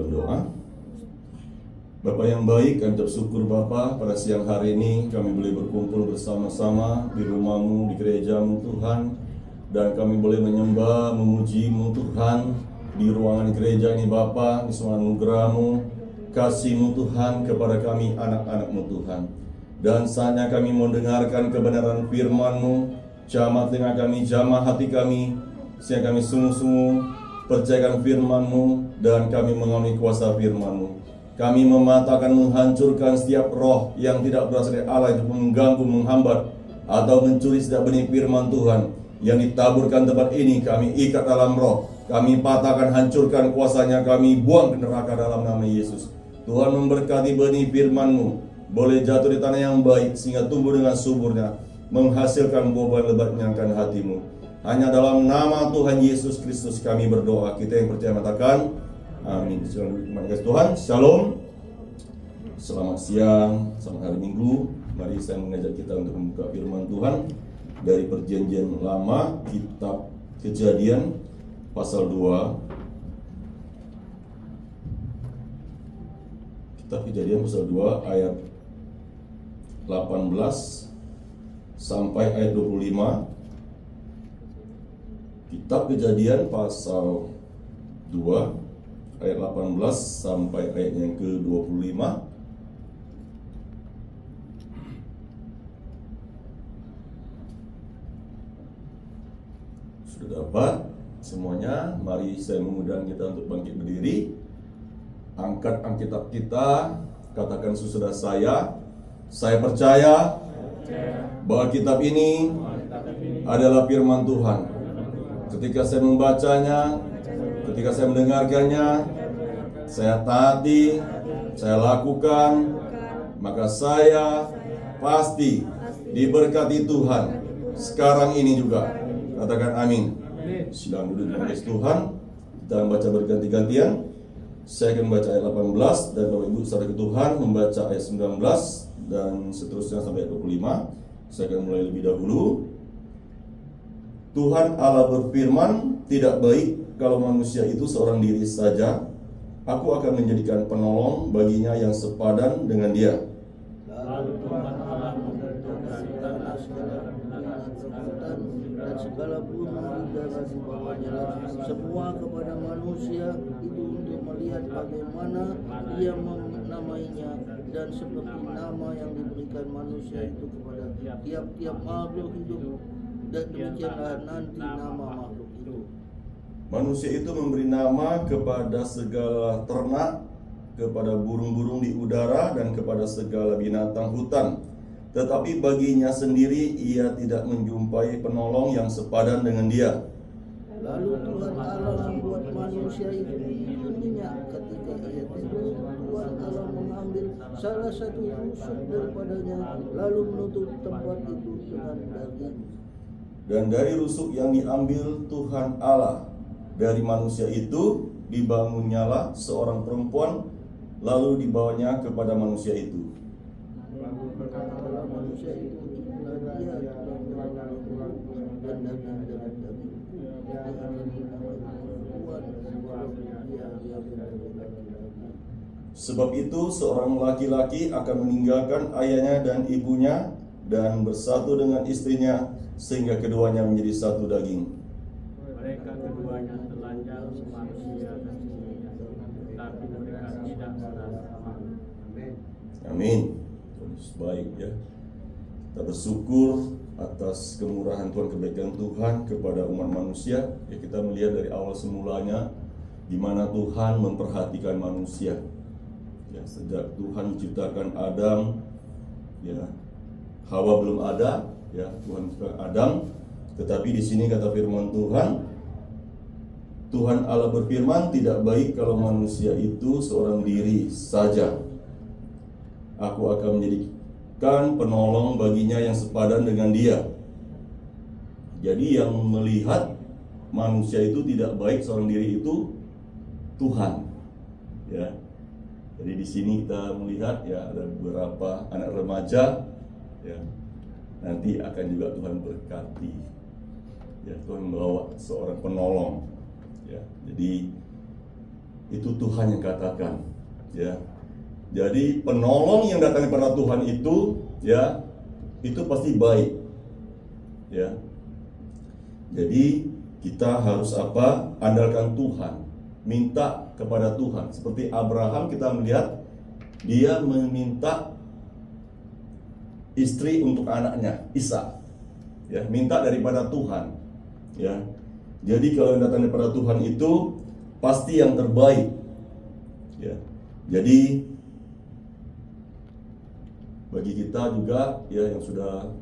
berdoa. Bapa yang baik, kami bersyukur Bapa, pada siang hari ini kami boleh berkumpul bersama-sama di rumah-Mu, di gereja-Mu Tuhan. Dan kami boleh menyembah, memuji-Mu Tuhan di ruangan gereja ini Bapa, di semua anugerah-Mu, kasih-Mu Tuhan kepada kami anak-anak-Mu Tuhan. Dan saatnya kami mau dengarkan kebenaran firman-Mu, jamah telinga kami, jamah hati kami, sehingga kami sungguh-sungguh percayakan firman-Mu dan kami mengalami kuasa firman-Mu. Kami mematakan, menghancurkan setiap roh yang tidak berasal dari Allah untuk mengganggu, menghambat atau mencuri setiap benih firman Tuhan yang ditaburkan tempat ini. Kami ikat dalam roh, kami patahkan, hancurkan kuasanya, kami buang ke neraka dalam nama Yesus. Tuhan memberkati benih firman-Mu boleh jatuh di tanah yang baik sehingga tumbuh dengan suburnya, menghasilkan buah-buah lebat menyenangkan hati-Mu. Hanya dalam nama Tuhan Yesus Kristus kami berdoa. Kita yang percaya mengatakan amin. Terima kasih Tuhan. Shalom. Selamat siang, selamat hari Minggu. Mari saya mengajak kita untuk membuka firman Tuhan dari Perjanjian Lama, kitab Kejadian pasal 2. Kitab Kejadian pasal 2 ayat 18 sampai ayat 25. Kitab Kejadian pasal 2 ayat 18 sampai ayat yang ke-25. Sudah dapat semuanya? Mari saya mengundang kita untuk bangkit berdiri. Angkat Alkitab kita, katakan sesudah saya percaya bahwa kitab ini adalah firman Tuhan. Ketika saya membacanya, ketika saya mendengarkannya, saya taati, saya lakukan, maka saya pasti diberkati Tuhan sekarang ini juga. Katakan amin. Silakan duduk di hadirat Tuhan. Kita membaca berganti-gantian. Saya akan membaca ayat 18 dan Bapak Ibu saudara Tuhan membaca ayat 19 dan seterusnya sampai ayat 25. Saya akan mulai lebih dahulu. Tuhan Allah berfirman, tidak baik kalau manusia itu seorang diri saja. Aku akan menjadikan penolong baginya yang sepadan dengan dia. Lalu Tuhan Allah membentukkan tanah segala binatang dan segala burung udara di bawahnya, semua kepada manusia itu untuk melihat bagaimana ia menamainya, dan seperti nama yang diberikan manusia itu kepada tiap-tiap makhluk hidup. Dan demikianlah nanti nama makhluk itu. Manusia itu memberi nama kepada segala ternak, kepada burung-burung di udara, dan kepada segala binatang hutan. Tetapi baginya sendiri ia tidak menjumpai penolong yang sepadan dengan dia. Lalu Tuhan Allah membuat manusia itu di dunia. Ketika ia tidur, Tuhan Allah mengambil salah satu rusuk daripadanya, lalu menutup tempat itu dengan daging. Dan dari rusuk yang diambil Tuhan Allah dari manusia itu, dibangunnyalah seorang perempuan, lalu dibawanya kepada manusia itu. Lalu berkatalah manusia itu, inilah dia yang menolong dan daging dengan daging. Dia akan dinamai perempuan, sebab dia laki-laki. Sebab itu seorang laki-laki akan meninggalkan ayahnya dan ibunya dan bersatu dengan istrinya, sehingga keduanya menjadi satu daging. Mereka keduanya telanjang manusia dan istrinya, tetapi mereka tidak merasa malu. Amin. Terus baik ya. Kita bersyukur atas kemurahan Tuhan, kebaikan Tuhan kepada umat manusia. Ya, kita melihat dari awal semulanya di mana Tuhan memperhatikan manusia. Ya, sejak Tuhan menciptakan Adam, ya, Hawa belum ada, ya, Tuhan menciptakan Adam. Tetapi di sini kata firman Tuhan Allah berfirman, tidak baik kalau manusia itu seorang diri saja. Aku akan menjadikan penolong baginya yang sepadan dengan dia. Jadi yang melihat manusia itu tidak baik seorang diri itu Tuhan. Ya. Jadi di sini kita melihat ya ada beberapa anak remaja, ya, nanti akan juga Tuhan berkati. Ya, Tuhan membawa seorang penolong. Ya, jadi Itu Tuhan yang katakan, ya. Jadi penolong yang datang kepada Tuhan itu, ya, itu pasti baik, ya. Jadi kita harus apa? Andalkan Tuhan, minta kepada Tuhan. Seperti Abraham kita melihat dia meminta istri untuk anaknya Ishak, ya, minta daripada Tuhan, ya. Jadi kalau yang datang daripada Tuhan itu pasti yang terbaik, ya. Jadi bagi kita juga, ya, yang sudah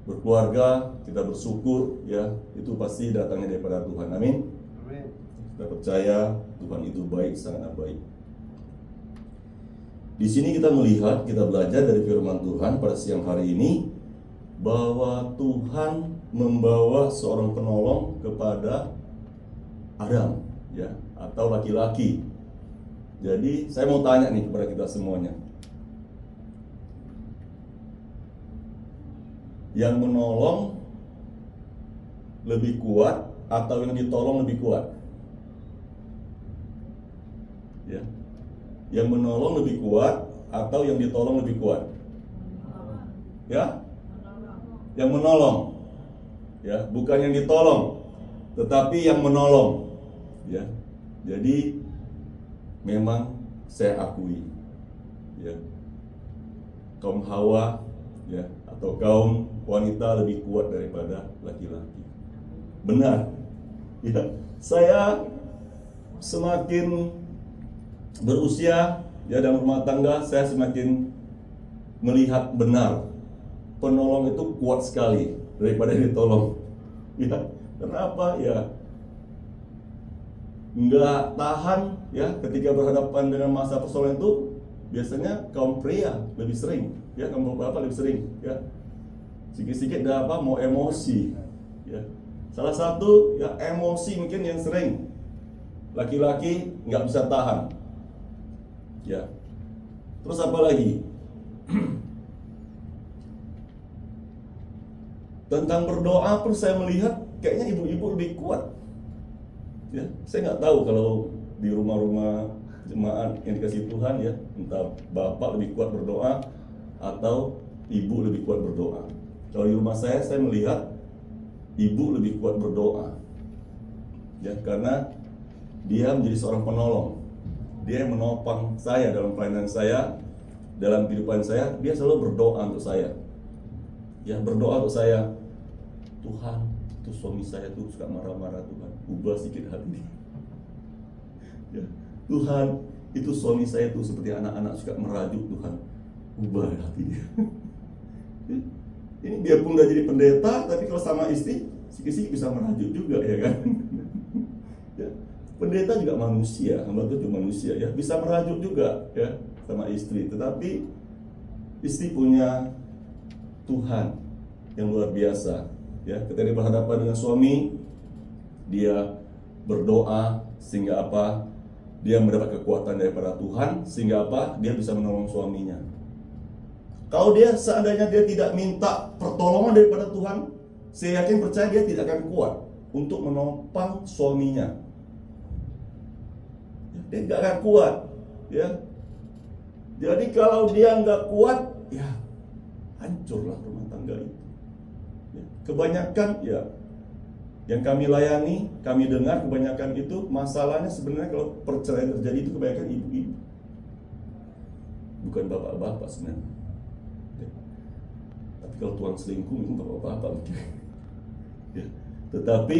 berkeluarga, kita bersyukur, ya, itu pasti datangnya daripada Tuhan. Amin. Amin. Kita percaya Tuhan itu baik, sangat baik. Di sini kita melihat, kita belajar dari firman Tuhan pada siang hari ini bahwa Tuhan membawa seorang penolong kepada Adam, ya, atau laki-laki. Jadi saya mau tanya nih kepada kita semuanya, yang menolong lebih kuat atau yang ditolong lebih kuat? Ya. Yang menolong lebih kuat atau yang ditolong lebih kuat? Ya? Yang menolong. Ya, bukan yang ditolong, tetapi yang menolong. Ya. Jadi memang saya akui, ya, kaum Hawa, ya, atau kaum wanita lebih kuat daripada laki-laki. Benar. Ya, saya semakin berusia, ya, dalam rumah tangga, saya semakin melihat benar penolong itu kuat sekali daripada ditolong. Ya, kenapa? Ya, nggak tahan, ya, ketika berhadapan dengan masa persoalan itu. Biasanya kaum pria lebih sering, ya, kaum bapak lebih sering, ya, sedikit-sedikit dah apa mau emosi, ya. Salah satu, ya, emosi mungkin yang sering laki-laki nggak bisa tahan, ya. Terus apa lagi? Tentang berdoa pun saya melihat kayaknya ibu-ibu lebih kuat, ya. Saya nggak tahu kalau di rumah-rumah jemaat yang dikasih Tuhan, ya, entah bapak lebih kuat berdoa atau ibu lebih kuat berdoa. Kalau di rumah saya melihat ibu lebih kuat berdoa, ya, karena dia menjadi seorang penolong. Dia yang menopang saya dalam pelayanan saya, dalam kehidupan saya. Dia selalu berdoa untuk saya, ya, berdoa untuk saya. Tuhan, itu suami saya tuh suka marah-marah, Tuhan, ubah sedikit hati. Ya, Tuhan, itu suami saya tuh seperti anak-anak suka merajuk, Tuhan, ubah hatinya. Ini biarpun udah jadi pendeta, tapi kalau sama istri sikit-sikit bisa merajuk juga, ya kan? Ya, pendeta juga manusia, hamba Tuhan juga manusia, ya, bisa merajuk juga, ya, sama istri. Tetapi istri punya Tuhan yang luar biasa, ya. Ketika dia berhadapan dengan suami, dia berdoa sehingga apa? Dia mendapat kekuatan daripada Tuhan, sehingga apa? Dia bisa menolong suaminya. Kalau dia seandainya dia tidak minta pertolongan daripada Tuhan, saya yakin percaya dia tidak akan kuat untuk menopang suaminya. Dia nggak akan kuat, ya. Jadi kalau dia nggak kuat, ya, hancurlah rumah tangga itu. Ya, kebanyakan, ya, yang kami layani, kami dengar kebanyakan itu masalahnya sebenarnya kalau perceraian terjadi itu kebanyakan ibu-ibu, bukan bapak-bapak sebenarnya. Ya. Tapi kalau tuan selingkuh mungkin bapak-bapak mungkin. Ya. Tetapi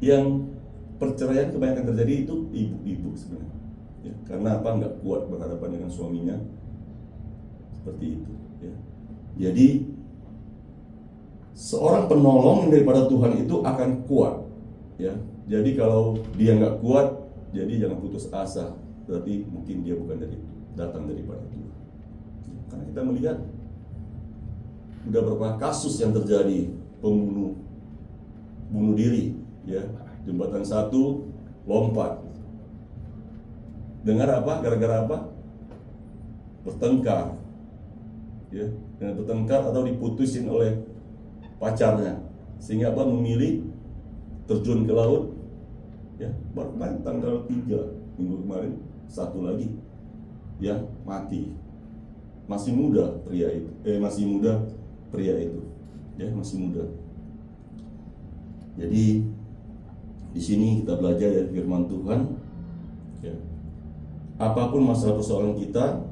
yang perceraian kebanyakan terjadi itu ibu-ibu sebenarnya. Ya. Karena apa? Nggak kuat berhadapan dengan suaminya seperti itu. Ya. Jadi seorang penolong daripada Tuhan itu akan kuat, ya. Jadi kalau dia nggak kuat, jadi jangan putus asa. Berarti mungkin dia bukan datang daripada Tuhan. Karena kita melihat udah berapa kasus yang terjadi, bunuh diri, ya. Jembatan 1 lompat. Dengar apa? Gara-gara apa? Bertengkar, ya. Dengan bertengkar atau diputusin oleh pacarnya, sehingga apa? Memilih terjun ke laut, ya. Baru kemarin tanggal 3 minggu kemarin satu lagi yang mati. Masih muda pria itu, masih muda ya, masih muda. Jadi di sini kita belajar dari firman Tuhan, ya. Apapun masalah persoalan kita,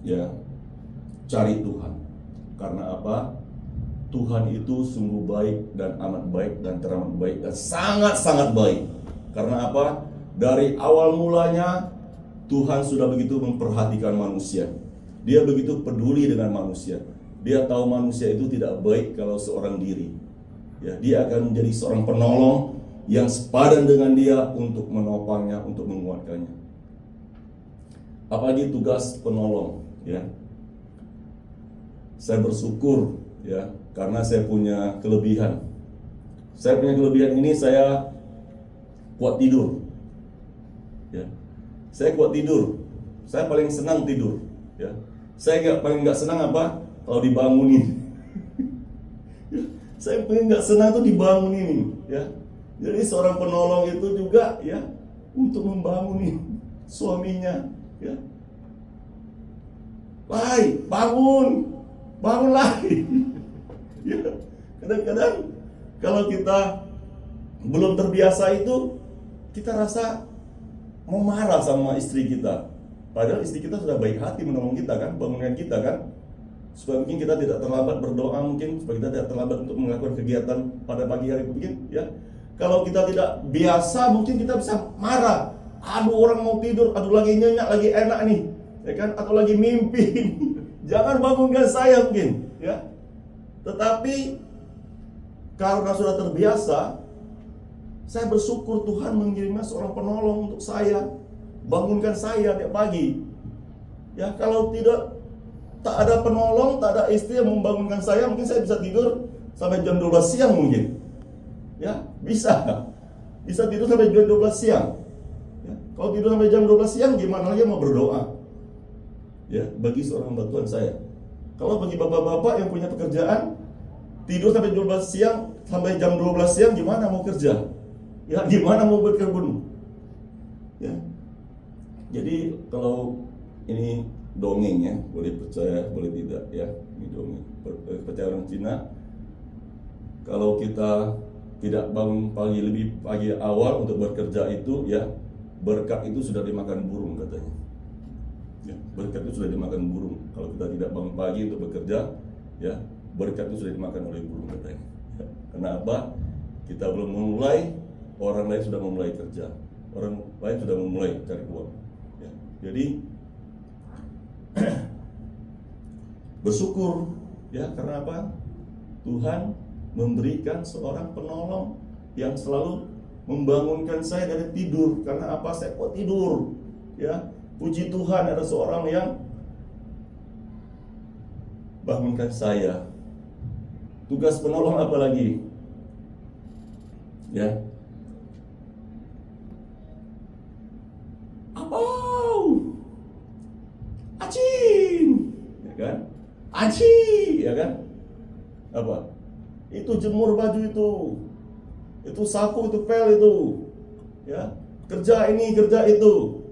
ya, cari Tuhan. Karena apa? Tuhan itu sungguh baik dan amat baik dan teramat baik dan sangat-sangat baik. Karena apa? Dari awal mulanya Tuhan sudah begitu memperhatikan manusia. Dia begitu peduli dengan manusia. Dia tahu manusia itu tidak baik kalau seorang diri. Ya, dia akan menjadi seorang penolong yang sepadan dengan dia untuk menopangnya, untuk menguatkannya. Apalagi tugas penolong, ya. Saya bersyukur, ya, karena saya punya kelebihan. Saya punya kelebihan ini, saya kuat tidur. Ya. Saya kuat tidur. Saya paling senang tidur, ya. Saya paling nggak senang apa? Kalau dibangunin. Saya paling nggak senang tuh dibangunin, ya. Jadi seorang penolong itu juga, ya, untuk membangunin suaminya, ya. Lai, bangun lagi. Ya, kadang-kadang kalau kita belum terbiasa itu, kita rasa mau marah sama istri kita. Padahal istri kita sudah baik hati menolong kita kan, bangunkan kita kan, supaya mungkin kita tidak terlambat berdoa, mungkin supaya kita tidak terlambat untuk melakukan kegiatan pada pagi hari mungkin, ya. Kalau kita tidak biasa, mungkin kita bisa marah. Aduh, orang mau tidur, aduh lagi nyenyak, lagi enak nih, ya kan? Atau lagi mimpi. Jangan bangunkan saya mungkin, ya. Tetapi karena sudah terbiasa, saya bersyukur Tuhan mengirimkan seorang penolong untuk saya, bangunkan saya tiap pagi. Ya, kalau tidak, tak ada penolong, tak ada istri yang membangunkan saya, mungkin saya bisa tidur sampai jam 12 siang mungkin. Ya, bisa tidur sampai jam 12 siang. Ya, kalau tidur sampai jam 12 siang, gimana lagi mau berdoa? Ya, bagi seorang hamba Tuhan saya. Kalau bagi bapak-bapak yang punya pekerjaan, tidur sampai 12 siang, sampai jam 12 siang, gimana mau kerja? Ya, gimana mau berkebun? Ya. Jadi kalau ini dongeng, ya, boleh percaya, boleh tidak, ya. Ini dongeng. Percaya orang Cina, kalau kita tidak bangun pagi awal untuk bekerja itu, ya, berkat itu sudah dimakan burung katanya. Ya, berkat itu sudah dimakan burung. Kalau kita tidak bangun pagi untuk bekerja, ya, berkat itu sudah dimakan oleh burung katanya. Ya. Kenapa? Kita belum memulai, orang lain sudah memulai kerja, orang lain sudah memulai cari uang. Ya. Jadi bersyukur, ya, karena apa? Tuhan memberikan seorang penolong yang selalu membangunkan saya dari tidur. Karena apa? Saya kuat tidur, ya. Puji Tuhan, ada seorang yang bangunkan saya. Tugas penolong apa lagi? Ya. Apau, acing, ya kan? Aci, ya kan? Apa? Itu jemur baju itu sapu, itu pel itu, ya, kerja ini kerja itu.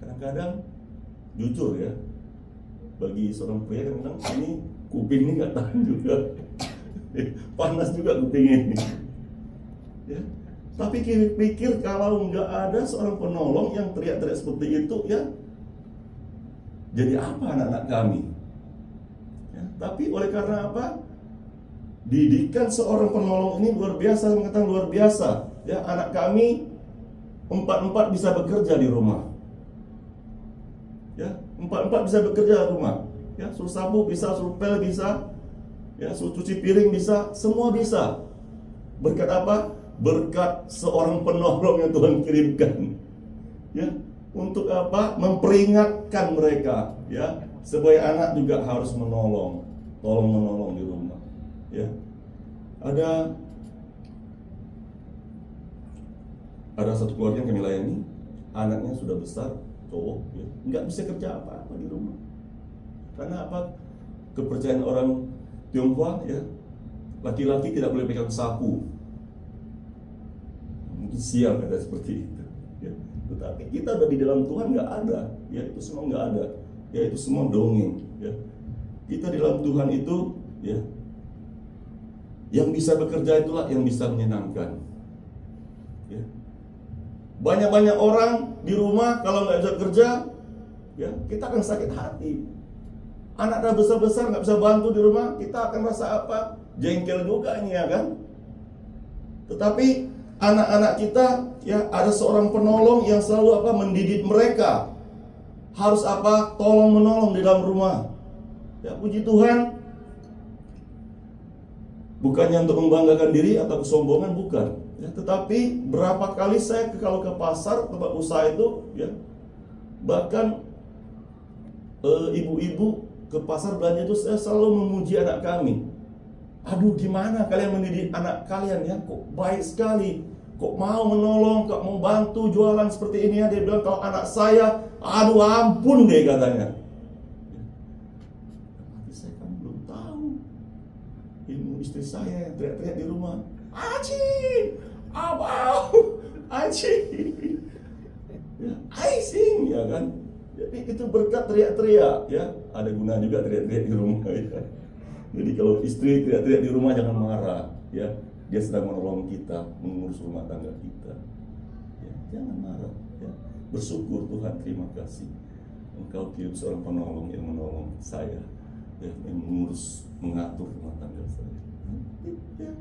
Kadang-kadang jujur, ya, bagi seorang pria kadang ini kuping ini nggak tahan juga, panas juga kuping ini, ya. Tapi pikir kalau nggak ada seorang penolong yang teriak-teriak seperti itu, ya, jadi apa anak-anak kami? Ya, tapi oleh karena apa? Didikan seorang penolong ini luar biasa, mengatakan luar biasa. Ya, anak kami empat bisa bekerja di rumah. Ya, empat bisa bekerja di rumah. Ya, suruh sapu bisa, suruh pel bisa, ya, suruh cuci piring bisa, semua bisa. Berkat apa? Berkat seorang penolong yang Tuhan kirimkan. Ya, untuk apa? Memperingatkan mereka, ya, supaya anak juga harus menolong, tolong menolong di rumah. Ya, ada satu keluarga yang kami layani, anaknya sudah besar, cowok, ya, nggak bisa kerja apa-apa di rumah. Karena apa? Kepercayaan orang Tionghoa, ya, laki-laki tidak boleh pegang sapu. Mungkin sial ada seperti itu. Ya. Tetapi kita ada di dalam Tuhan nggak ada, ya itu semua nggak ada, ya itu semua dongeng, ya. Kita di dalam Tuhan itu, ya, yang bisa bekerja itulah yang bisa menyenangkan. Ya. Banyak-banyak orang di rumah kalau nggak bisa kerja, ya kita akan sakit hati. Anak dah besar-besar nggak bisa bantu di rumah, kita akan rasa apa? Jengkel juga ini, ya kan? Tetapi anak-anak kita, ya ada seorang penolong yang selalu apa? Mendidik mereka. Harus apa? Tolong menolong di dalam rumah. Ya puji Tuhan. Bukannya untuk membanggakan diri atau kesombongan, bukan. Ya, tetapi berapa kali saya kalau ke pasar tempat usaha itu, ya bahkan ibu-ibu ke pasar belanja itu saya selalu memuji anak kami. Aduh, gimana kalian mendidik anak kalian, ya? Kok baik sekali, kok mau menolong, kok mau bantu jualan seperti ini, ya. Dia bilang kalau anak saya, aduh ampun deh katanya. Saya kan belum tahu. Ilmu istri saya yang teriak-teriak di rumah, Aci, abang, Aci, ya, Aising, ya kan. Jadi itu berkat teriak-teriak, ya. Ada guna juga teriak-teriak di rumah, ya. Jadi kalau istri teriak-teriak di rumah jangan marah, ya. Dia sedang menolong kita, mengurus rumah tangga kita, ya. Jangan marah, ya. Bersyukur Tuhan, terima kasih Engkau kirim seorang penolong yang menolong saya, ya, yang mengurus, mengatur rumah tangga saya, ya.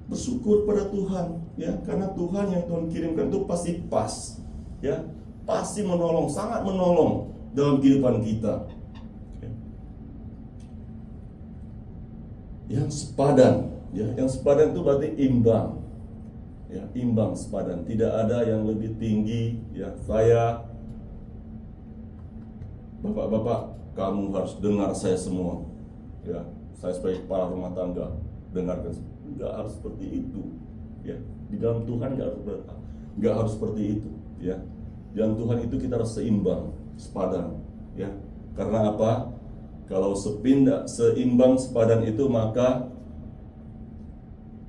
Bersyukur pada Tuhan, ya, karena Tuhan yang Tuhan kirimkan itu pasti pas, ya, pasti menolong, sangat menolong dalam kehidupan kita. Yang sepadan, ya, yang sepadan itu berarti imbang, ya, imbang, sepadan. Tidak ada yang lebih tinggi, ya. Saya, bapak-bapak, kamu harus dengar saya semua, ya. Saya sebagai kepala rumah tangga, dengarkan. Nggak harus seperti itu, ya. Di dalam Tuhan nggak harus seperti itu, ya. Di dalam Tuhan itu kita harus seimbang, sepadan, ya. Karena apa? Kalau seimbang, sepadan itu, maka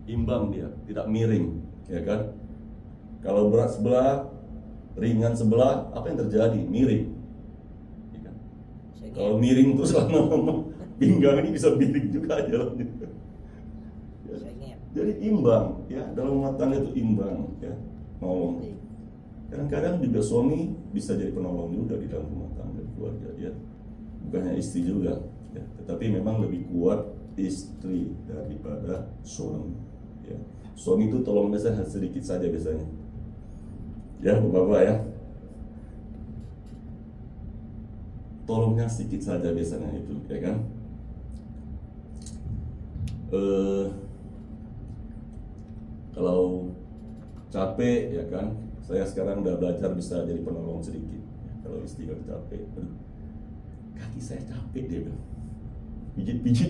imbang dia, tidak miring, ya kan? Kalau berat sebelah, ringan sebelah, apa yang terjadi? Miring, ya kan? Kalau miring terus lama-lama, pinggang ini bisa miring juga jalannya. Ya. Jadi imbang, ya, dalam rumah tangga itu imbang, ya, nolong. Kadang-kadang juga suami bisa jadi penolong juga di dalam rumah tangga keluarga, ya. Bukan hanya istri juga, ya. Tetapi memang lebih kuat istri daripada suami, ya. Suami itu tolong biasanya sedikit saja biasanya, ya bapak-bapak, ya, tolongnya sedikit saja biasanya itu, ya kan. Kalau capek, ya kan, saya sekarang udah belajar bisa jadi penolong sedikit, ya. Kalau istri kalau capek, kaki saya capek, dia bilang, pijit-pijit,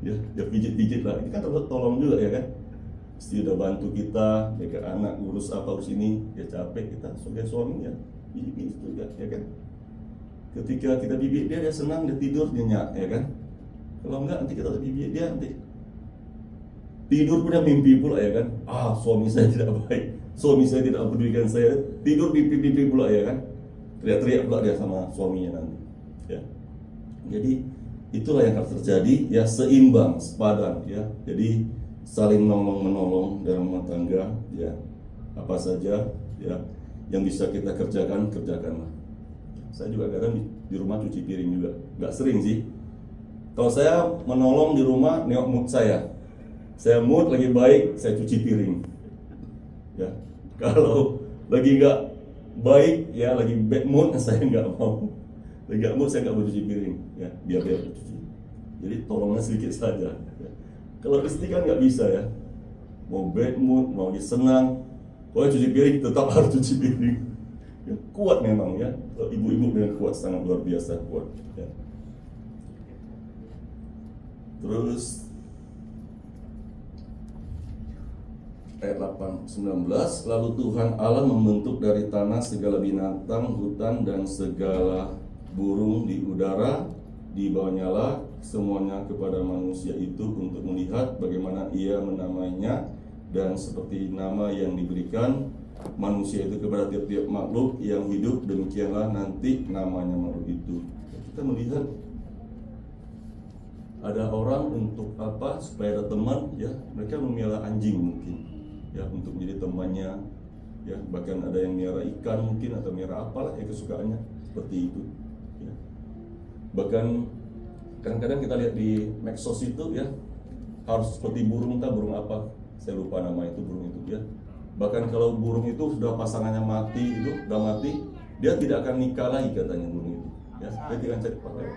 ya, ya pijit-pijit lah. Ini kan tolong juga, ya kan. Istri udah bantu kita, jaga anak, urus apa, urus ini, dia capek, kita sebagai suami, ya, pijit-pijit juga, ya kan. Ketika kita bibit dia senang, dia tidur nyenyak, ya kan. Kalau enggak, nanti kita bibit dia, nanti tidur punya mimpi pula, ya kan. Suami saya tidak baik, suami saya tidak pedulikan saya, tidur mimpi-mimpi pula, ya kan. Teriak-teriak pula dia sama suaminya nanti. Ya. Jadi itulah yang harus terjadi, ya, seimbang, sepadan, ya. Jadi saling menolong dalam rumah tangga, ya. Apa saja, ya, yang bisa kita kerjakan, kerjakanlah. Saya juga kadang di rumah cuci piring juga, nggak sering sih. Kalau saya menolong di rumah, nengok mood saya mood lagi baik, saya cuci piring, ya. Kalau lagi nggak baik, ya, lagi bad mood, saya nggak mau. Lagi mood, saya nggak mau cuci piring, ya, biar cuci. Jadi tolongnya sedikit saja, ya. Kalau istri kan nggak bisa, ya, mau bad mood, mau senang, kalau cuci piring tetap harus cuci piring, ya. Kuat memang, ya. Ibu-ibu dengan kuat, sangat luar biasa kuat, ya. Terus ayat 8-19, lalu Tuhan Allah membentuk dari tanah segala binatang hutan dan segala burung di udara, dibawanya lah semuanya kepada manusia itu untuk melihat bagaimana ia menamainya, dan seperti nama yang diberikan manusia itu kepada tiap-tiap makhluk yang hidup, demikianlah nanti namanya makhluk itu. Kita melihat ada orang untuk apa? Supaya ada teman, ya mereka memelihara anjing mungkin, ya untuk menjadi temannya, ya bahkan ada yang melihara ikan mungkin atau melihara apalah ya kesukaannya seperti itu. Ya. Bahkan kadang-kadang kita lihat di medsos itu ya harus seperti burung, burung apa? Saya lupa nama itu burung itu ya. Bahkan kalau burung itu sudah pasangannya mati, itu sudah mati, dia tidak akan nikah lagi katanya burung itu. Ya, dia tidak akan cari pakai.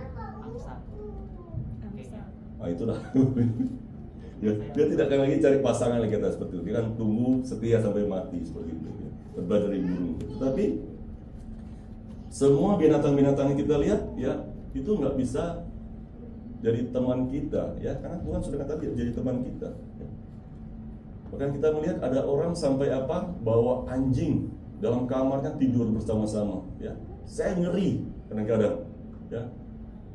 Ah itulah. Ya, dia tidak akan lagi cari pasangan lagi kata seperti itu. Dia kan tunggu setia sampai mati seperti itu. Ya. Terbang dari burung. Tetapi semua binatang-binatang yang kita lihat, ya itu nggak bisa jadi teman kita, ya karena Tuhan sudah kata dia jadi teman kita. Ya. Bahkan kita melihat ada orang sampai apa bawa anjing dalam kamarnya tidur bersama-sama. Ya, saya ngeri kadang-kadang. Ya,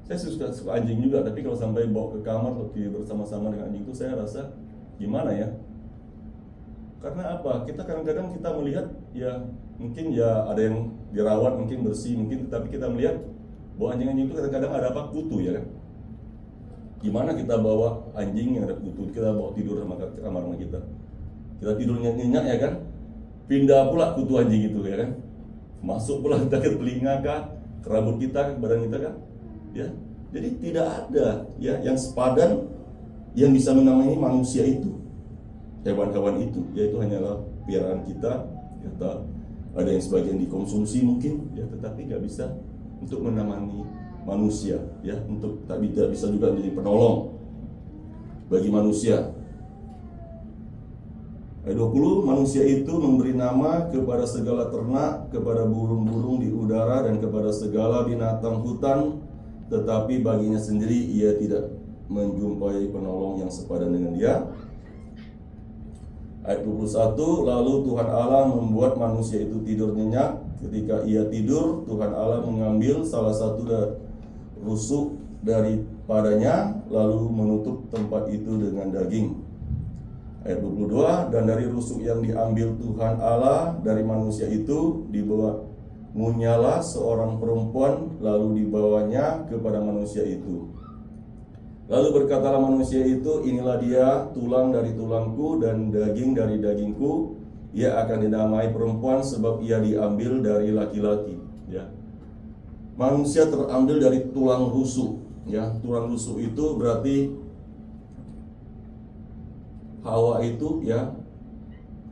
saya suka anjing juga, tapi kalau sampai bawa ke kamar atau tidur bersama-sama dengan anjing itu saya rasa gimana ya? Karena apa? Kita kadang-kadang kita melihat ya mungkin ya ada yang dirawat mungkin bersih mungkin, tapi kita melihat bahwa anjing-anjing itu kadang-kadang ada apa kutu ya kan? Gimana kita bawa anjing yang ada kutu, kita bawa tidur sama kamar kita. Kita tidur nyenyak ya kan, pindah pula kutu anjing itu ya kan, masuk pula kita ke telinga kah, ke rambut kita, ke badan kita kan, ya. Jadi tidak ada ya yang sepadan yang bisa menamai manusia itu, hewan-hewan itu, yaitu hanyalah piaraan kita. Ada yang sebagian dikonsumsi mungkin, ya, tetapi nggak bisa untuk menemani manusia, ya, untuk tidak bisa juga menjadi penolong bagi manusia. Ayat 20, manusia itu memberi nama kepada segala ternak, kepada burung-burung di udara dan kepada segala binatang hutan, tetapi baginya sendiri ia tidak menjumpai penolong yang sepadan dengan dia. Ayat 21, lalu Tuhan Allah membuat manusia itu tidur nyenyak. Ketika ia tidur, Tuhan Allah mengambil salah satu rusuk daripadanya, lalu menutup tempat itu dengan daging. Ayat 22, dan dari rusuk yang diambil Tuhan Allah dari manusia itu munyalah seorang perempuan, lalu dibawanya kepada manusia itu. Lalu berkatalah manusia itu, inilah dia, tulang dari tulangku dan daging dari dagingku. Ia akan dinamai perempuan sebab ia diambil dari laki-laki. Ya. Manusia terambil dari tulang rusuk. Ya, tulang rusuk itu berarti Hawa itu ya,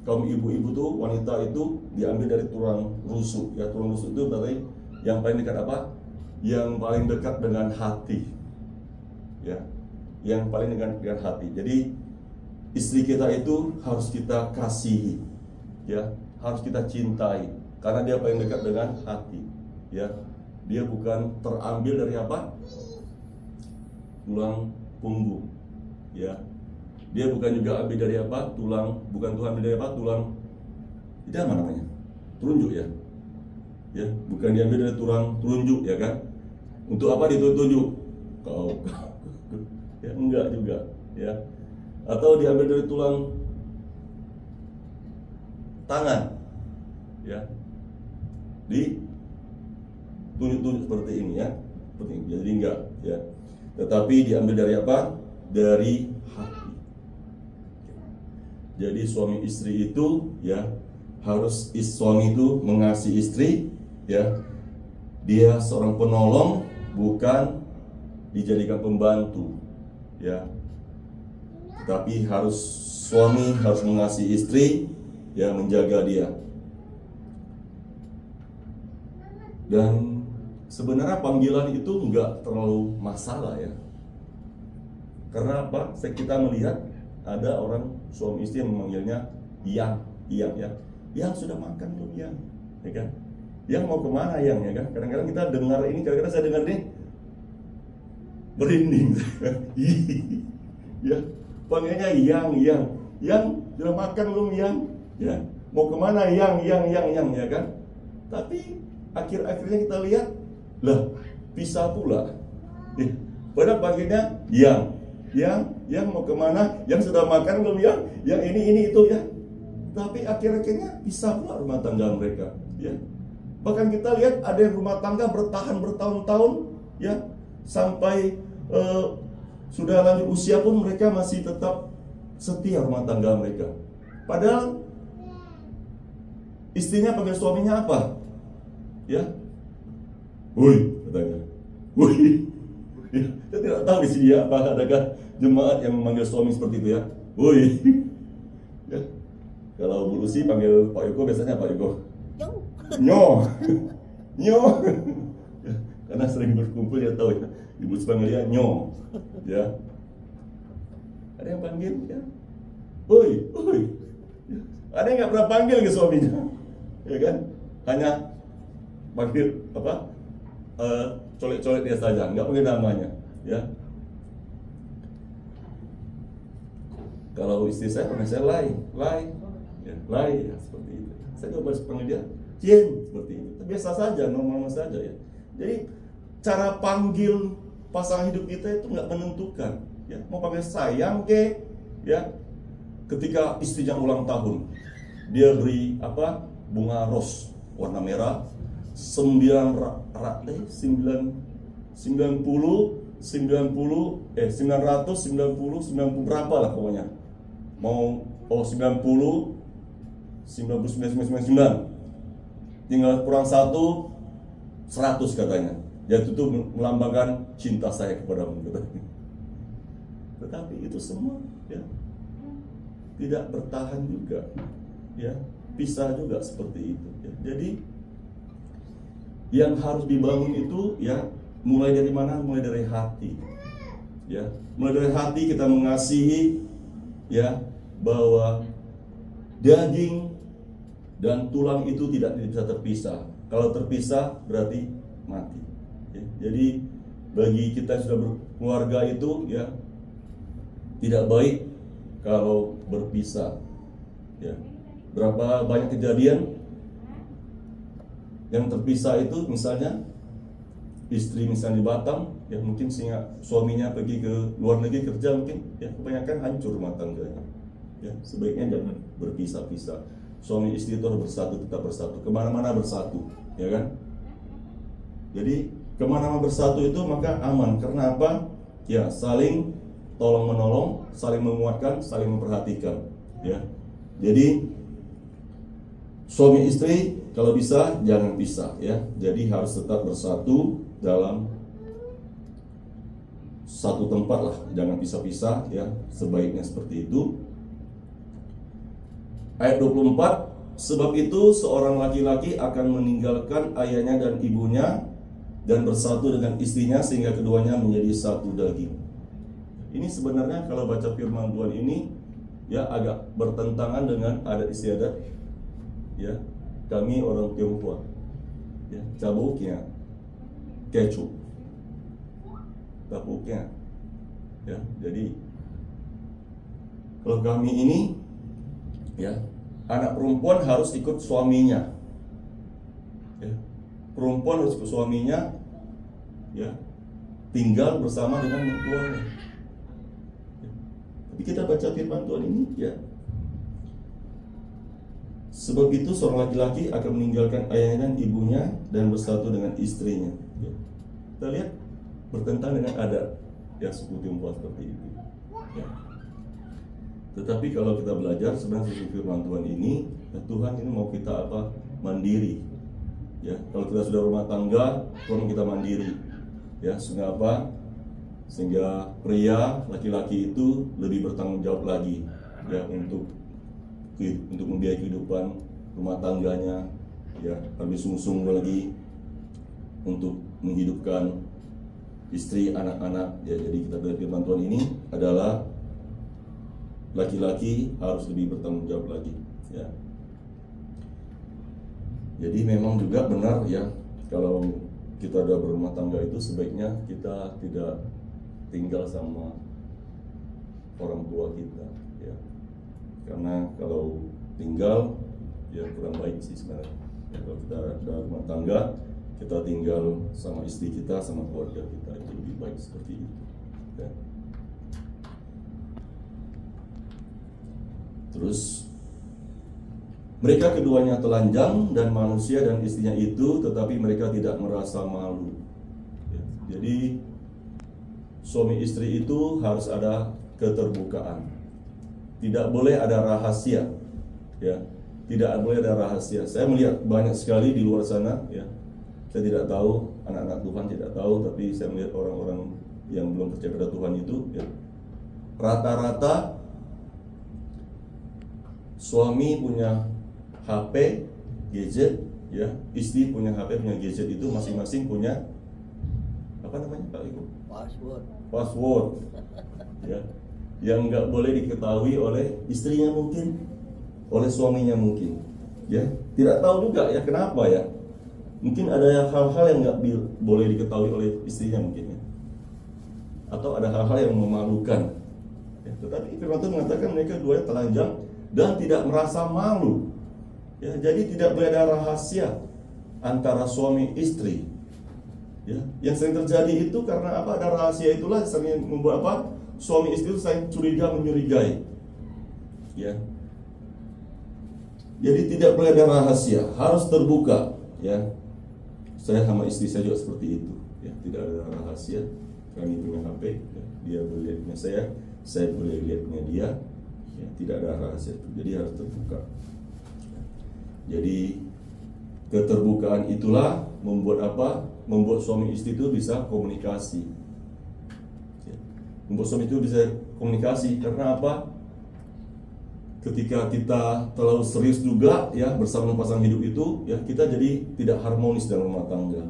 kaum ibu-ibu tuh, wanita itu diambil dari tulang rusuk. Ya, tulang rusuk itu berarti yang paling dekat apa? Yang paling dekat dengan hati. Ya, yang paling dekat dengan hati. Jadi istri kita itu harus kita kasihi, ya, harus kita cintai, karena dia paling dekat dengan hati. Ya, dia bukan terambil dari apa? Tulang punggung. Ya. Dia bukan juga ambil dari apa? Tulang, bukan Tuhan ambil dari apa? Tulang, itu apa namanya? Telunjuk ya. Ya, bukan diambil dari tulang telunjuk ya kan? Untuk apa ditunjuk? Kau. Ya enggak juga, ya. Atau diambil dari tulang tangan. Ya. Di tunjuk-tunjuk seperti ini ya. Seperti ini. Jadi enggak, ya. Tetapi diambil dari apa? Dari hati. Jadi suami istri itu ya harus suami itu mengasihi istri, ya. Dia seorang penolong, bukan dijadikan pembantu, ya. Tapi suami harus mengasihi istri, ya, menjaga dia. Dan sebenarnya panggilan itu enggak terlalu masalah ya. Karena apa? Kita melihat ada orang suami istri yang memanggilnya yang ya. Yang sudah makan belum yang? Ya kan? Yang mau kemana yang ya kan? Kadang-kadang kita dengar ini, kadang-kadang saya dengar nih merinding. Ya, panggilnya yang sudah makan belum yang? Ya, mau kemana yang ya kan? Tapi akhir-akhirnya kita lihat, lah bisa pula. Padahal panggilnya yang mau kemana? Yang sudah makan belum yang? Yang ini itu ya. Tetapi akhir-akhirnya bisa pula rumah tangga mereka, ya. Bahkan kita lihat ada yang rumah tangga bertahan bertahun-tahun, ya, sampai sudah lanjut usia pun mereka masih tetap setia rumah tangga mereka. Padahal istrinya panggil suaminya apa? Ya, woi, katanya, woi. Ya, saya tidak tahu di sini ya, apakah adakah jemaat yang memanggil suami seperti itu ya, woi. Ya. Kalau Bu Lucy panggil Pak Yoko biasanya Pak Yoko, nyo, nyo. Ya, karena sering berkumpul ya tahu ya, Ibu panggil dia nyo, ya. Ada yang panggil ya, woi, woi. Ya. Ada yang nggak pernah panggil ke suaminya, ya kan? Hanya panggil apa? Colek-colek dia saja, nggak panggil namanya, ya. Kalau istri saya panggil saya Lai, ya, Lai, ya, seperti itu. Saya juga harus panggil dia Cien, seperti itu. Biasa saja, normal saja ya. Jadi cara panggil pasangan hidup kita itu nggak menentukan, ya. Mau panggil sayang ke, ya. Ketika istrinya ulang tahun, dia beri apa? Bunga ros warna merah. 990 berapa lah pokoknya. Mau 90 99 tinggal kurang 100 katanya. Yaitu itu melambangkan cinta saya kepadamu katanya. Tetapi itu semua ya tidak bertahan juga, ya, pisah juga seperti itu ya. Jadi yang harus dibangun itu ya mulai dari mana? Mulai dari hati, ya. Mulai dari hati kita mengasihi, ya, bahwa daging dan tulang itu tidak bisa terpisah. Kalau terpisah berarti mati, ya. Jadi bagi kita yang sudah berkeluarga itu ya tidak baik kalau berpisah, ya. Berapa banyak kejadian yang terpisah itu, misalnya istri misalnya di Batam, ya mungkin sehingga suaminya pergi ke luar negeri kerja mungkin, ya kebanyakan hancur rumah tangganya. Ya sebaiknya jangan berpisah-pisah. Suami istri itu harus bersatu, tetap bersatu, kemana-mana bersatu, ya kan? Jadi kemana-mana bersatu itu maka aman. Karena apa? Ya saling tolong menolong, saling menguatkan, saling memperhatikan, ya. Jadi suami istri kalau bisa jangan pisah, ya. Jadi harus tetap bersatu dalam satu tempat lah, jangan pisah-pisah, ya. Sebaiknya seperti itu. Ayat 24, sebab itu seorang laki-laki akan meninggalkan ayahnya dan ibunya dan bersatu dengan istrinya sehingga keduanya menjadi satu daging. Ini sebenarnya kalau baca firman Tuhan ini ya agak bertentangan dengan adat istiadat, ya. Kami orang Tionghoa, ya, cabuknya kecu, cabuknya, ya. Jadi kalau kami ini, ya, anak perempuan harus ikut suaminya, ya. Perempuan harus ikut suaminya, ya, tinggal bersama dengan mertuanya. Ya. Tapi kita baca firman Tuhan ini, ya. Sebab itu seorang laki-laki akan meninggalkan ayahnya dan ibunya dan bersatu dengan istrinya. Ya. Kita lihat bertentangan dengan adat ya suku Tionghoa seperti itu. Ya. Tetapi kalau kita belajar sebenarnya firman Tuhan ini, ya Tuhan ini mau kita apa? Mandiri. Ya, kalau kita sudah rumah tangga, Tuhan kita mandiri. Ya, sehingga apa? Sehingga pria laki-laki itu lebih bertanggung jawab lagi, ya, untuk membiayai kehidupan rumah tangganya, ya, lebih sungguh-sungguh lagi untuk menghidupkan istri, anak-anak, ya. Jadi kita belajar firman Tuhan ini adalah laki-laki harus lebih bertanggung jawab lagi, ya. Jadi memang juga benar ya, kalau kita udah berumah tangga itu sebaiknya kita tidak tinggal sama orang tua kita, ya. Karena kalau tinggal ya kurang baik sih sebenarnya. Ya, kalau kita ada rumah tangga, kita tinggal sama istri kita, sama keluarga kita, itu lebih baik seperti itu, ya. Terus Mereka keduanya telanjang dan manusia dan istrinya itu, tetapi mereka tidak merasa malu. Ya, jadi suami istri itu harus ada keterbukaan. Tidak boleh ada rahasia. Ya, tidak boleh ada rahasia. Saya melihat banyak sekali di luar sana. Ya, saya tidak tahu, anak-anak Tuhan tidak tahu, tapi saya melihat orang-orang yang belum percaya pada Tuhan itu. Ya, rata-rata suami punya HP, gadget, ya, istri punya HP, punya gadget, itu masing-masing punya apa namanya Pak Iko? Password, ya, yang nggak boleh diketahui oleh istrinya mungkin, oleh suaminya mungkin, ya, tidak tahu juga ya kenapa ya, mungkin ada hal-hal yang nggak boleh diketahui oleh istrinya mungkin, ya, atau ada hal-hal yang memalukan, ya, tetapi Firman Tuhan mengatakan mereka duanya telanjang dan tidak merasa malu. Ya, jadi tidak boleh ada rahasia antara suami istri. Ya, yang sering terjadi itu karena apa? Ada rahasia itulah sering membuat apa? Suami istri itu saling curiga menyurigai. Ya. Jadi tidak boleh ada rahasia, harus terbuka. Ya, saya sama istri saya juga seperti itu. Ya, tidak ada rahasia. Kami punya HP, ya, dia boleh lihatnya saya boleh lihatnya dia. Ya, tidak ada rahasia itu. Jadi harus terbuka. Jadi keterbukaan itulah membuat apa? Membuat suami istri itu bisa komunikasi. Ya. Membuat suami itu bisa komunikasi karena apa? Ketika kita terlalu serius juga ya bersama pasangan hidup itu, ya kita jadi tidak harmonis dalam rumah tangga.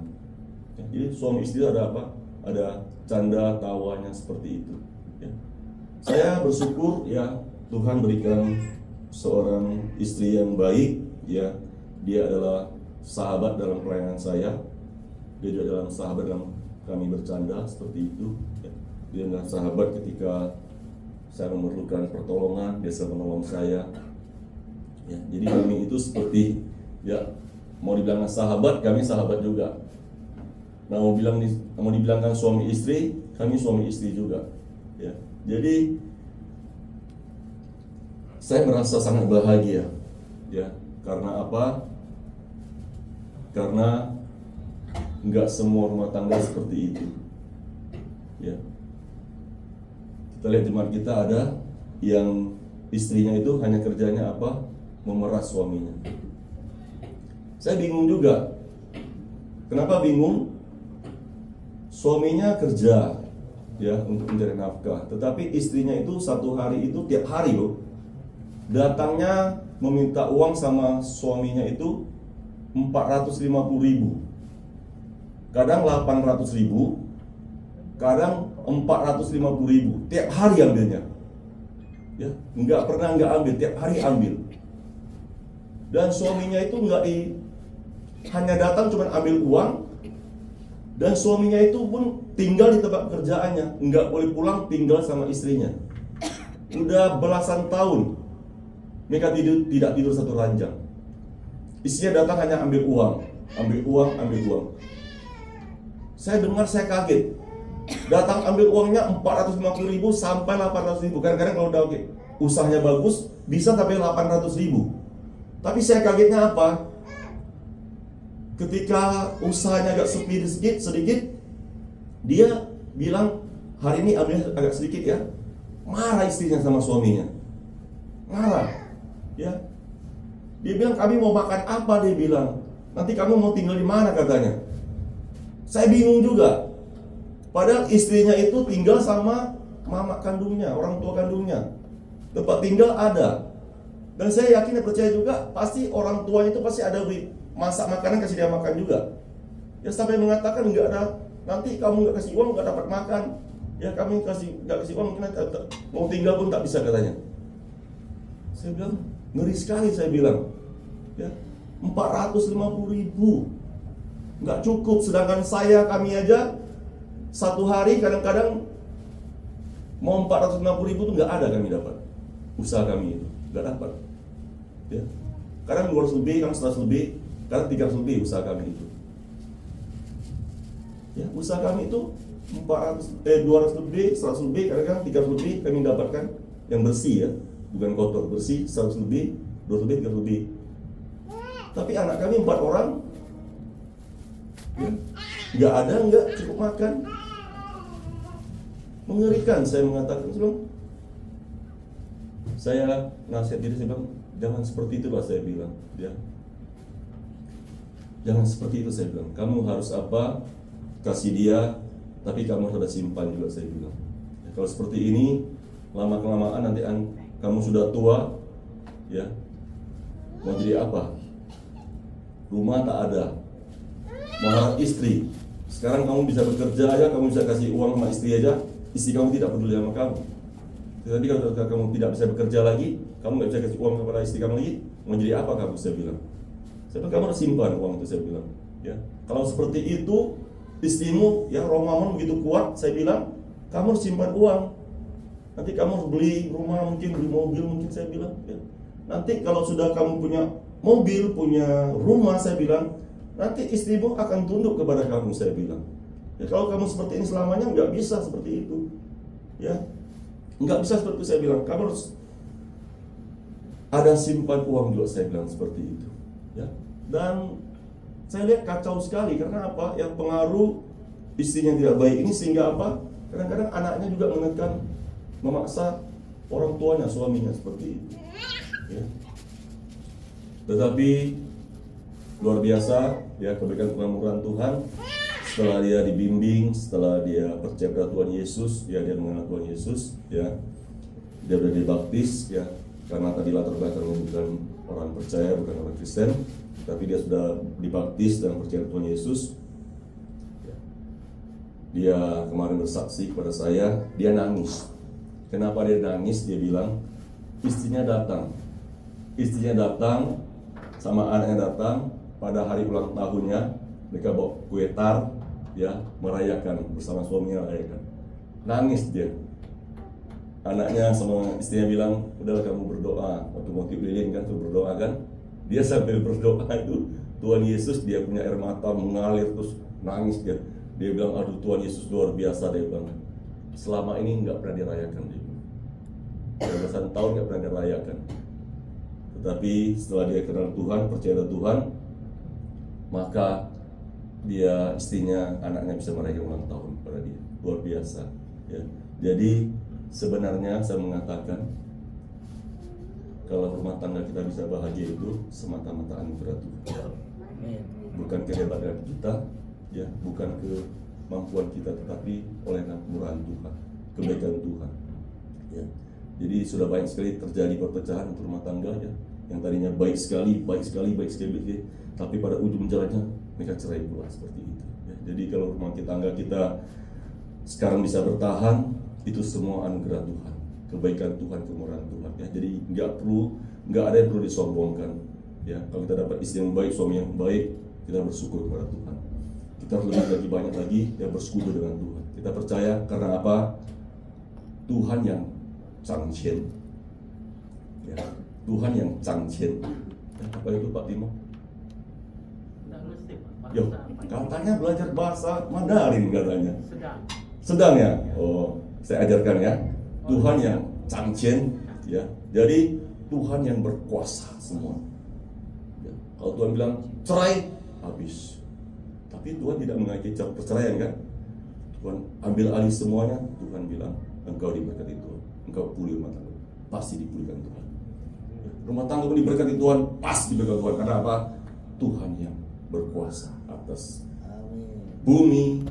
Ya, jadi suami istri ada apa? Ada canda tawanya seperti itu. Ya. Saya bersyukur ya Tuhan berikan seorang istri yang baik. Ya, dia adalah sahabat dalam pelayanan saya. Dia juga dalam sahabat dalam kami bercanda seperti itu. Ya, dia adalah sahabat ketika saya memerlukan pertolongan, dia selalu menolong saya. Ya, jadi kami itu seperti ya mau dibilang sahabat, kami sahabat juga. Nah, mau dibilangkan suami istri, kami suami istri juga. Ya, jadi saya merasa sangat bahagia. Ya. Karena apa? Karena nggak semua rumah tangga seperti itu. Ya. Kita lihat jemaat kita ada yang istrinya itu hanya kerjanya apa? Memeras suaminya. Saya bingung juga. Kenapa bingung? Suaminya kerja ya untuk mencari nafkah, tetapi istrinya itu satu hari itu tiap hari loh datangnya meminta uang sama suaminya itu 450.000, kadang 800.000, kadang 450.000, tiap hari ambilnya. Ya, nggak pernah nggak ambil, tiap hari ambil. Dan suaminya itu hanya datang cuma ambil uang, dan suaminya itu pun tinggal di tempat kerjaannya, nggak boleh pulang, tinggal sama istrinya. Udah belasan tahun mereka tidak tidur satu ranjang. Istrinya datang hanya ambil uang. Saya dengar, saya kaget. Datang ambil uangnya 450.000 sampai 800.000. Kadang-kadang kalau udah usahanya bagus bisa sampai 800.000. Tapi saya kagetnya apa? Ketika usahanya agak sepi sedikit, dia bilang hari ini ambil agak sedikit ya. Marah istrinya sama suaminya. Marah. Ya, dia bilang kami mau makan apa, dia bilang nanti kamu mau tinggal di mana katanya. Saya bingung juga. Padahal istrinya itu tinggal sama mama kandungnya, orang tua kandungnya. Tempat tinggal ada. Dan saya yakin dan percaya juga pasti orang tuanya itu pasti ada masak makanan kasih dia makan juga. Ya sampai mengatakan nggak ada, nanti kamu nggak kasih uang nggak dapat makan. Ya kami nggak kasih uang mungkin mau tinggal pun tak bisa katanya. Saya bilang ngeri sekali, saya bilang ya 450.000 nggak cukup, sedangkan kami aja satu hari kadang-kadang mau 450.000 itu nggak ada kami dapat, usaha kami itu nggak dapat ya. Kadang 200 lebih, kadang 100 lebih, kadang 300 lebih usaha kami itu ya. Usaha kami itu 200 lebih, 100 lebih, kadang-kadang 300 lebih kami dapatkan yang bersih ya, bukan kotor, bersih, 100 lebih, 200 lebih, 300 lebih. Tapi anak kami 4 orang, ya, nggak ada, nggak cukup makan. Mengerikan. Saya mengatakan, saya nasihat diri, saya bilang, jangan seperti itu lah, saya bilang, ya. Jangan seperti itu, saya bilang. Kamu harus apa? Kasih dia, tapi kamu harus ada simpan juga, saya bilang. Ya, kalau seperti ini, lama-kelamaan nanti kamu sudah tua, ya, mau jadi apa? Rumah tak ada, mau harap istri. Sekarang kamu bisa bekerja aja, kamu bisa kasih uang sama istri aja, istri kamu tidak peduli sama kamu. Tetapi kalau kamu tidak bisa bekerja lagi, kamu nggak bisa kasih uang kepada istri kamu lagi, mau jadi apa kamu? Saya bilang. Saya bilang, kamu harus simpan uang itu, saya bilang. Ya, kalau seperti itu istrimu, ya roh mamon begitu kuat, saya bilang, kamu harus simpan uang. Nanti kamu harus beli rumah, mungkin beli mobil, mungkin, saya bilang. Ya. Nanti kalau sudah kamu punya mobil, punya rumah, saya bilang, nanti istrimu akan tunduk kepada kamu, saya bilang. Ya, kalau kamu seperti ini selamanya, nggak bisa seperti itu. Ya, nggak bisa seperti itu, saya bilang. Kamu harus ada simpan uang juga, saya bilang seperti itu. Ya, dan saya lihat kacau sekali. Karena apa? Yang pengaruh istrinya tidak baik ini, sehingga apa? Kadang-kadang anaknya juga menekan, memaksa orang tuanya, suaminya seperti itu. Ya. Tetapi luar biasa, ya, kebaikan kemurahan Tuhan. Setelah dia dibimbing, setelah dia percaya kepada Tuhan Yesus, ya, dia mengenal Tuhan Yesus, ya, dia sudah dibaptis, ya, karena tadi latar belakangnya bukan orang percaya, bukan orang Kristen, tapi dia sudah dibaptis dan percaya Tuhan Yesus. Ya. Dia kemarin bersaksi kepada saya, dia nangis. Kenapa dia nangis? Dia bilang, istrinya datang sama anaknya datang pada hari ulang tahunnya, mereka bawa kue tar, ya, merayakan bersama suaminya, merayakan. Nangis dia. Anaknya sama istrinya bilang, udahlah kamu berdoa. Waktu mau tiup lilin kan, tuh berdoa kan. Dia sambil berdoa itu, Tuhan Yesus, dia punya air mata mengalir, terus nangis dia. Dia bilang, aduh Tuhan Yesus luar biasa, dia bilang. Selama ini nggak pernah dirayakan, dia bilang. Belasan tahun nggak pernah dirayakan. Tetapi setelah dia kenal Tuhan, percaya Tuhan, maka dia, istrinya, anaknya bisa merayakan ulang tahun pada dia. Luar biasa, ya. Jadi sebenarnya saya mengatakan, kalau rumah tangga kita bisa bahagia itu semata-mata anugerah Tuhan, bukan kehebatan kita, ya, bukan kemampuan kita, tetapi oleh kemurahan Tuhan, kebaikan Tuhan, ya. Jadi sudah banyak sekali terjadi perpecahan untuk rumah tangga, ya, yang tadinya baik sekali, tapi pada ujung jalannya mereka cerai pula seperti itu. Ya. Jadi kalau rumah tangga kita sekarang bisa bertahan, itu semua anugerah Tuhan, kebaikan Tuhan, kemurahan Tuhan. Ya. Jadi nggak ada yang perlu disombongkan. Ya, kalau kita dapat istri yang baik, suami yang baik, kita bersyukur kepada Tuhan. Kita harus lebih banyak lagi, ya, bersekutu dengan Tuhan. Kita percaya karena apa? Tuhan yang Changqian, ya, Tuhan yang Changqian. Ya, apa itu Pak Timo? Yo, katanya belajar bahasa Mandarin katanya. Sedang ya. Oh, saya ajarkan ya. Tuhan yang Changqian, ya. Jadi Tuhan yang berkuasa semua. Ya. Kalau Tuhan bilang cerai, habis. Tapi Tuhan tidak mengakhiri perceraian kan? Tuhan ambil alih semuanya. Tuhan bilang, engkau diberkati Tuhan, engkau pulih rumah tangga, pasti dipulihkan Tuhan. Rumah tangga diberkati Tuhan, pasti diberkati Tuhan. Karena apa? Tuhan yang berkuasa atas bumi,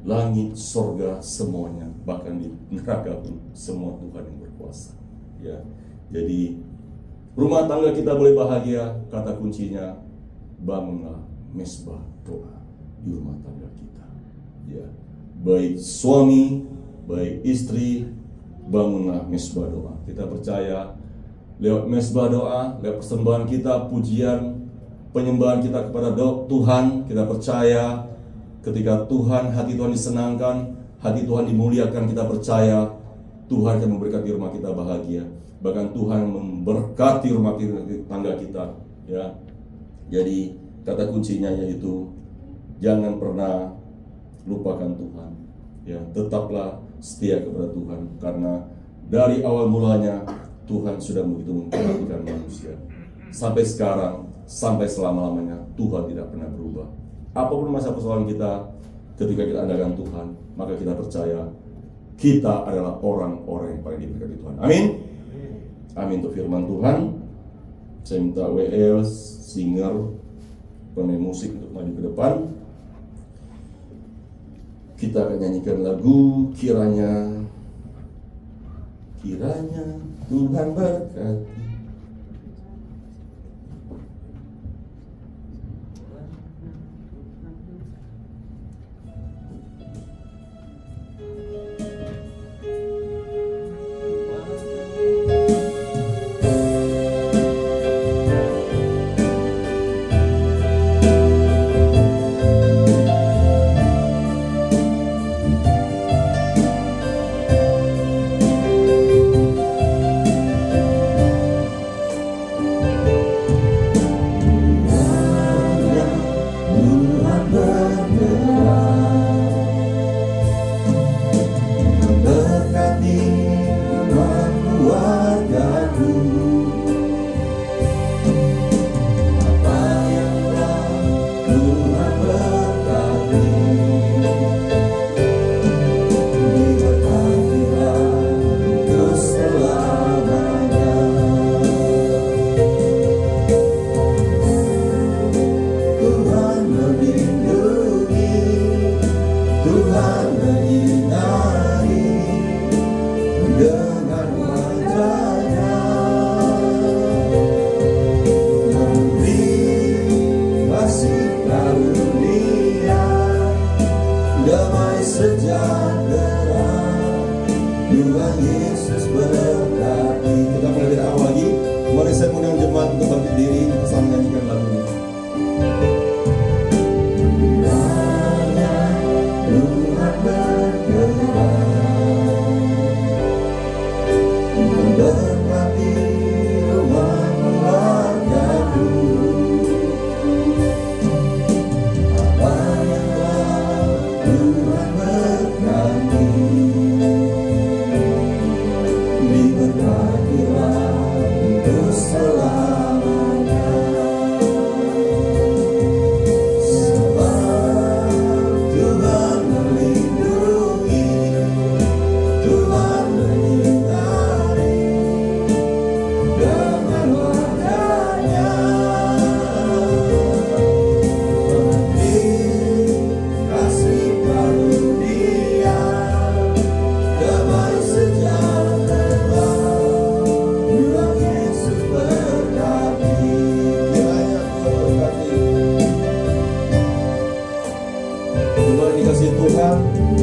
langit, sorga, semuanya, bahkan di neraka pun semua Tuhan yang berkuasa. Ya, jadi rumah tangga kita boleh bahagia. Kata kuncinya, bangunlah mesbah doa di rumah tangga kita. Ya, baik suami, baik istri, bangunlah mesbah doa. Kita percaya lewat mesbah doa, lewat persembahan kita, pujian, penyembahan kita kepada Tuhan, kita percaya ketika hati Tuhan disenangkan, hati Tuhan dimuliakan, kita percaya Tuhan akan memberkati rumah kita bahagia. Bahkan Tuhan memberkati rumah tangga kita, ya. Jadi kata kuncinya yaitu jangan pernah lupakan Tuhan, ya. Tetaplah setia kepada Tuhan, karena dari awal mulanya Tuhan sudah begitu memperhatikan manusia. Sampai sekarang sampai selama-lamanya. Tuhan tidak pernah berubah. Apapun masa persoalan kita, ketika kita andalkan Tuhan, maka kita percaya kita adalah orang-orang yang paling diberkati Tuhan. Amin. Amin. Untuk firman Tuhan, saya minta WL, singer, pemain musik untuk maju ke depan. Kita akan nyanyikan lagu kiranya Tuhan berkati.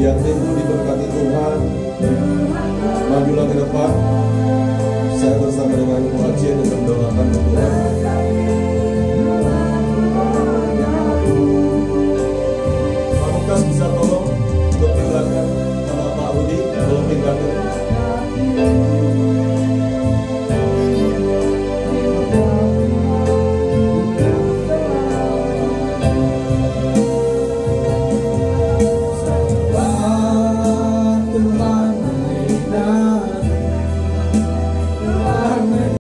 Biar rindu diberkati Tuhan. Majulah ke depan. Saya bersama dengan Bu Aceh dan mendoakan Tuhan.